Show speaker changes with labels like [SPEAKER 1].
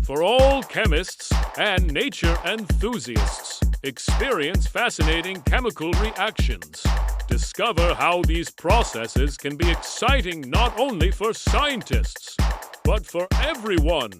[SPEAKER 1] for all chemists and nature enthusiasts. Experience fascinating chemical reactions. Discover how these processes can be exciting not only for scientists, but for everyone.